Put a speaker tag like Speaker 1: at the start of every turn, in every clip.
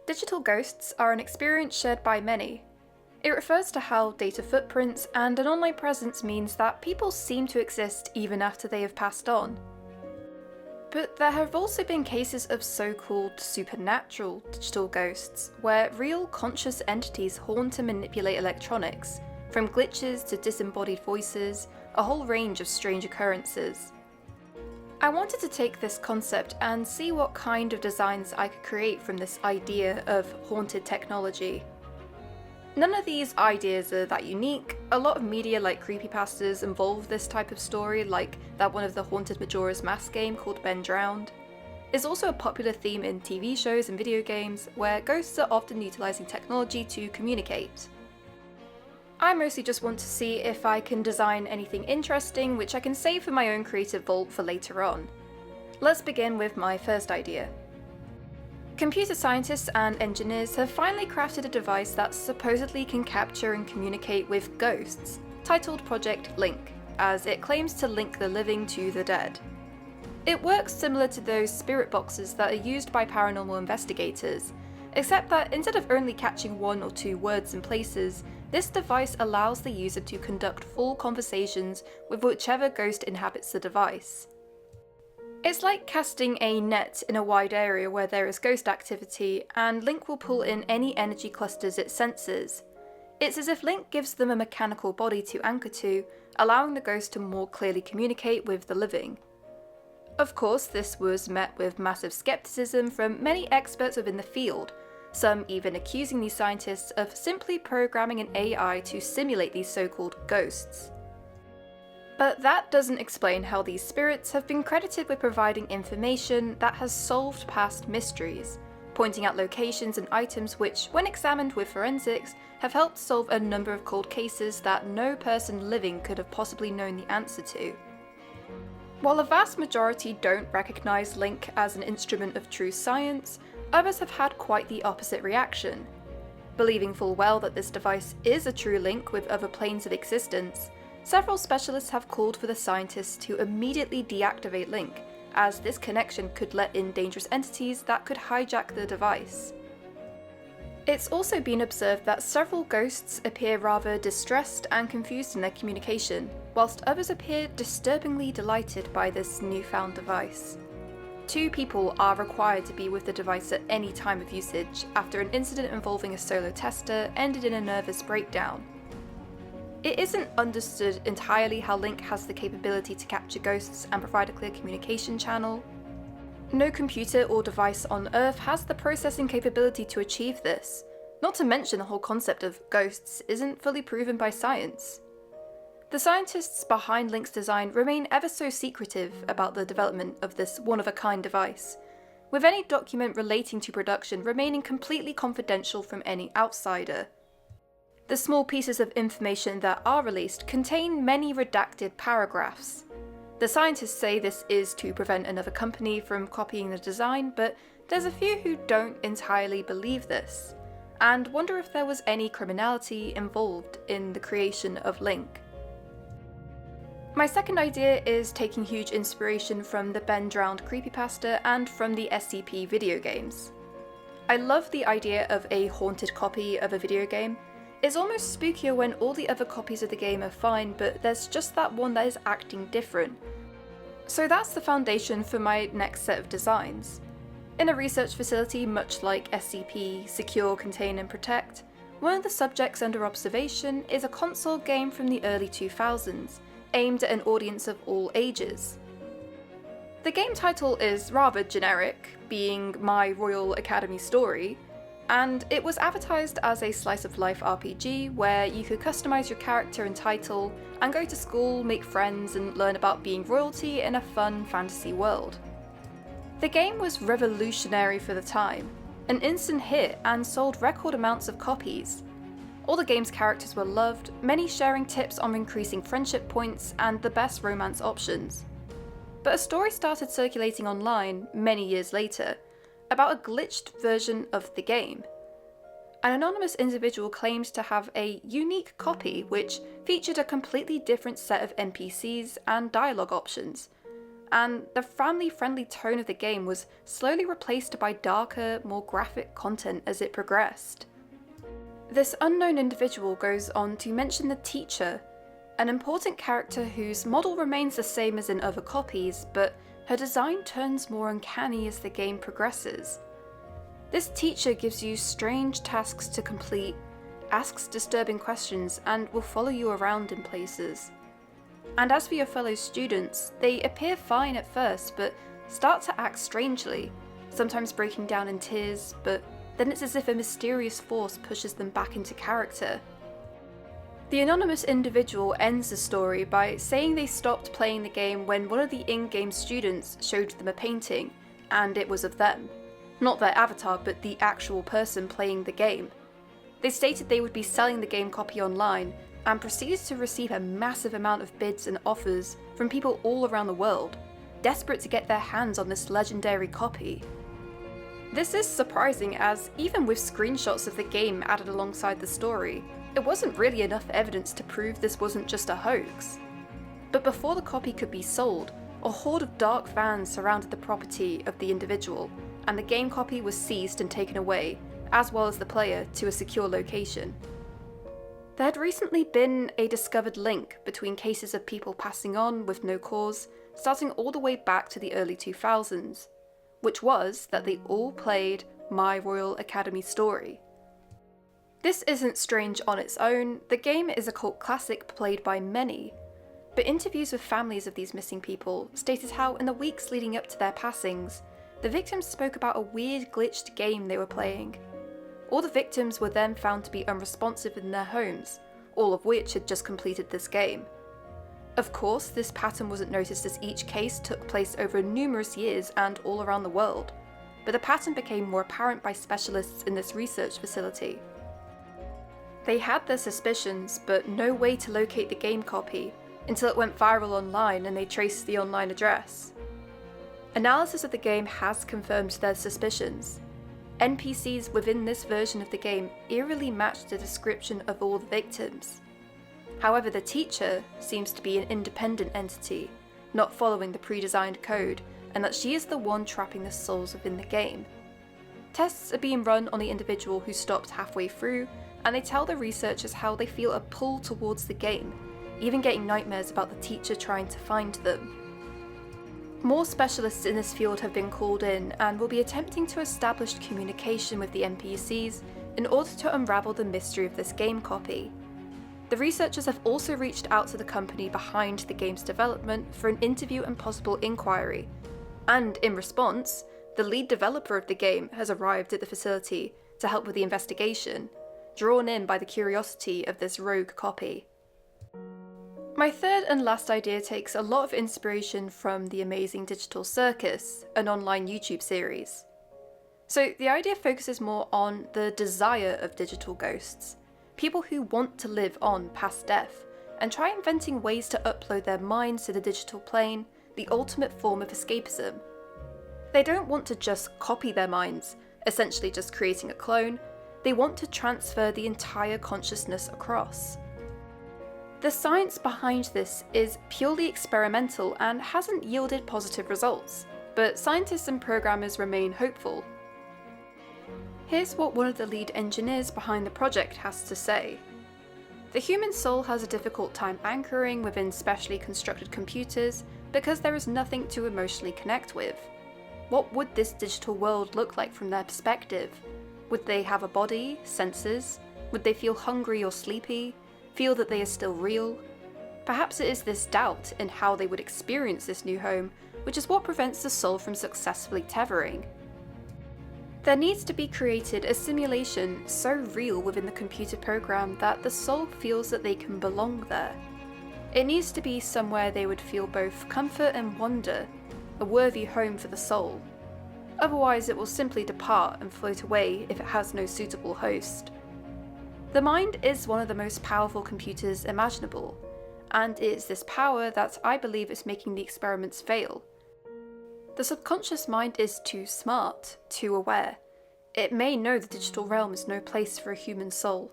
Speaker 1: Digital ghosts are an experience shared by many. It refers to how data footprints and an online presence means that people seem to exist even after they have passed on. But there have also been cases of so-called supernatural digital ghosts, where real conscious entities haunt and manipulate electronics, from glitches to disembodied voices, a whole range of strange occurrences. I wanted to take this concept and see what kind of designs I could create from this idea of haunted technology. None of these ideas are that unique. A lot of media like creepypastas involve this type of story, like that one of the Haunted Majora's Mask game called Ben Drowned. It's also a popular theme in TV shows and video games, where ghosts are often utilising technology to communicate. I mostly just want to see if I can design anything interesting which I can save for my own creative vault for later on. Let's begin with my first idea. Computer scientists and engineers have finally crafted a device that supposedly can capture and communicate with ghosts, titled Project Link, as it claims to link the living to the dead. It works similar to those spirit boxes that are used by paranormal investigators, except that instead of only catching one or two words and places, this device allows the user to conduct full conversations with whichever ghost inhabits the device. It's like casting a net in a wide area where there is ghost activity, and Link will pull in any energy clusters it senses. It's as if Link gives them a mechanical body to anchor to, allowing the ghost to more clearly communicate with the living. Of course, this was met with massive skepticism from many experts within the field, some even accusing these scientists of simply programming an AI to simulate these so-called ghosts. But that doesn't explain how these spirits have been credited with providing information that has solved past mysteries, pointing out locations and items which, when examined with forensics, have helped solve a number of cold cases that no person living could have possibly known the answer to. While a vast majority don't recognise Link as an instrument of true science, others have had quite the opposite reaction. Believing full well that this device is a true link with other planes of existence, several specialists have called for the scientists to immediately deactivate Link, as this connection could let in dangerous entities that could hijack the device. It's also been observed that several ghosts appear rather distressed and confused in their communication, whilst others appear disturbingly delighted by this newfound device. 2 people are required to be with the device at any time of usage after an incident involving a solo tester ended in a nervous breakdown. It isn't understood entirely how Link has the capability to capture ghosts and provide a clear communication channel. No computer or device on Earth has the processing capability to achieve this, not to mention the whole concept of ghosts isn't fully proven by science. The scientists behind Link's design remain ever so secretive about the development of this one-of-a-kind device, with any document relating to production remaining completely confidential from any outsider. The small pieces of information that are released contain many redacted paragraphs. The scientists say this is to prevent another company from copying the design, but there's a few who don't entirely believe this, and wonder if there was any criminality involved in the creation of Link. My second idea is taking huge inspiration from the Ben Drowned creepypasta and from the SCP video games. I love the idea of a haunted copy of a video game. It's almost spookier when all the other copies of the game are fine, but there's just that one that is acting different. So that's the foundation for my next set of designs. In a research facility much like SCP, Secure, Contain and Protect, one of the subjects under observation is a console game from the early 2000s, aimed at an audience of all ages. The game title is rather generic, being My Royal Academy Story, and it was advertised as a slice-of-life RPG where you could customize your character and title, and go to school, make friends, and learn about being royalty in a fun fantasy world. The game was revolutionary for the time, an instant hit and sold record amounts of copies. All the game's characters were loved, many sharing tips on increasing friendship points and the best romance options. But a story started circulating online many years later about a glitched version of the game. An anonymous individual claimed to have a unique copy which featured a completely different set of NPCs and dialogue options, and the family-friendly tone of the game was slowly replaced by darker, more graphic content as it progressed. This unknown individual goes on to mention the teacher, an important character whose model remains the same as in other copies, but her design turns more uncanny as the game progresses. This teacher gives you strange tasks to complete, asks disturbing questions, and will follow you around in places. And as for your fellow students, they appear fine at first, but start to act strangely, sometimes breaking down in tears, but then it's as if a mysterious force pushes them back into character. The anonymous individual ends the story by saying they stopped playing the game when one of the in-game students showed them a painting, and it was of them. Not their avatar, but the actual person playing the game. They stated they would be selling the game copy online, and proceeded to receive a massive amount of bids and offers from people all around the world, desperate to get their hands on this legendary copy. This is surprising, as even with screenshots of the game added alongside the story, it wasn't really enough evidence to prove this wasn't just a hoax. But before the copy could be sold, a horde of dark fans surrounded the property of the individual, and the game copy was seized and taken away, as well as the player, to a secure location. There had recently been a discovered link between cases of people passing on with no cause, starting all the way back to the early 2000s, which was that they all played My Royal Academy Story. This isn't strange on its own, the game is a cult classic played by many, but interviews with families of these missing people stated how in the weeks leading up to their passings, the victims spoke about a weird glitched game they were playing. All the victims were then found to be unresponsive in their homes, all of which had just completed this game. Of course, this pattern wasn't noticed as each case took place over numerous years and all around the world, but the pattern became more apparent by specialists in this research facility. They had their suspicions, but no way to locate the game copy, until it went viral online and they traced the online address. Analysis of the game has confirmed their suspicions. NPCs within this version of the game eerily match the description of all the victims. However, the teacher seems to be an independent entity, not following the pre-designed code, and that she is the one trapping the souls within the game. Tests are being run on the individual who stopped halfway through, and they tell the researchers how they feel a pull towards the game, even getting nightmares about the teacher trying to find them. More specialists in this field have been called in and will be attempting to establish communication with the NPCs in order to unravel the mystery of this game copy. The researchers have also reached out to the company behind the game's development for an interview and possible inquiry, and in response, the lead developer of the game has arrived at the facility to help with the investigation, drawn in by the curiosity of this rogue copy. My third and last idea takes a lot of inspiration from The Amazing Digital Circus, an online YouTube series. So the idea focuses more on the desire of digital ghosts, people who want to live on past death, and try inventing ways to upload their minds to the digital plane, the ultimate form of escapism. They don't want to just copy their minds, essentially just creating a clone, they want to transfer the entire consciousness across. The science behind this is purely experimental and hasn't yielded positive results, but scientists and programmers remain hopeful. Here's what one of the lead engineers behind the project has to say. The human soul has a difficult time anchoring within specially constructed computers because there is nothing to emotionally connect with. What would this digital world look like from their perspective? Would they have a body, senses? Would they feel hungry or sleepy? Feel that they are still real? Perhaps it is this doubt in how they would experience this new home, which is what prevents the soul from successfully tethering. There needs to be created a simulation so real within the computer program that the soul feels that they can belong there. It needs to be somewhere they would feel both comfort and wonder, a worthy home for the soul. Otherwise it will simply depart and float away if it has no suitable host. The mind is one of the most powerful computers imaginable, and it is this power that I believe is making the experiments fail. The subconscious mind is too smart, too aware. It may know the digital realm is no place for a human soul.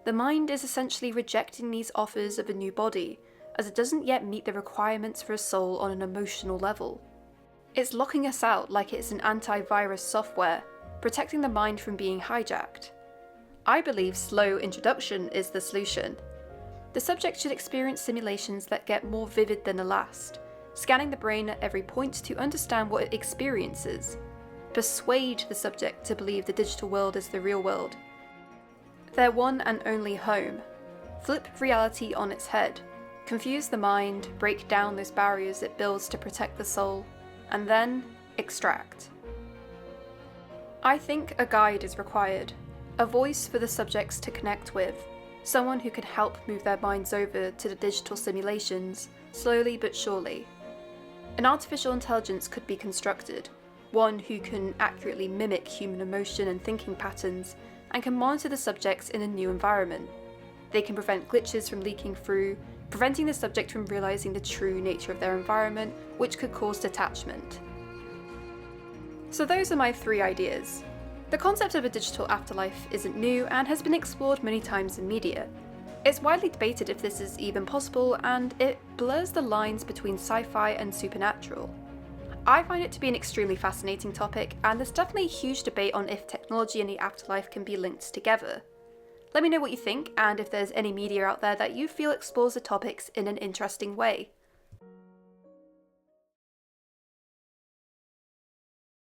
Speaker 1: The mind is essentially rejecting these offers of a new body, as it doesn't yet meet the requirements for a soul on an emotional level. It's locking us out like it's an antivirus software, protecting the mind from being hijacked. I believe slow introduction is the solution. The subject should experience simulations that get more vivid than the last, scanning the brain at every point to understand what it experiences. Persuade the subject to believe the digital world is the real world, their one and only home. Flip reality on its head, confuse the mind, break down those barriers it builds to protect the soul, and then extract. I think a guide is required, a voice for the subjects to connect with, someone who can help move their minds over to the digital simulations, slowly but surely. An artificial intelligence could be constructed, one who can accurately mimic human emotion and thinking patterns, and can monitor the subjects in a new environment. They can prevent glitches from leaking through, preventing the subject from realizing the true nature of their environment, which could cause detachment. So those are my 3 ideas. The concept of a digital afterlife isn't new and has been explored many times in media. It's widely debated if this is even possible, and it blurs the lines between sci-fi and supernatural. I find it to be an extremely fascinating topic, and there's definitely a huge debate on if technology and the afterlife can be linked together. Let me know what you think, and if there's any media out there that you feel explores the topics in an interesting way.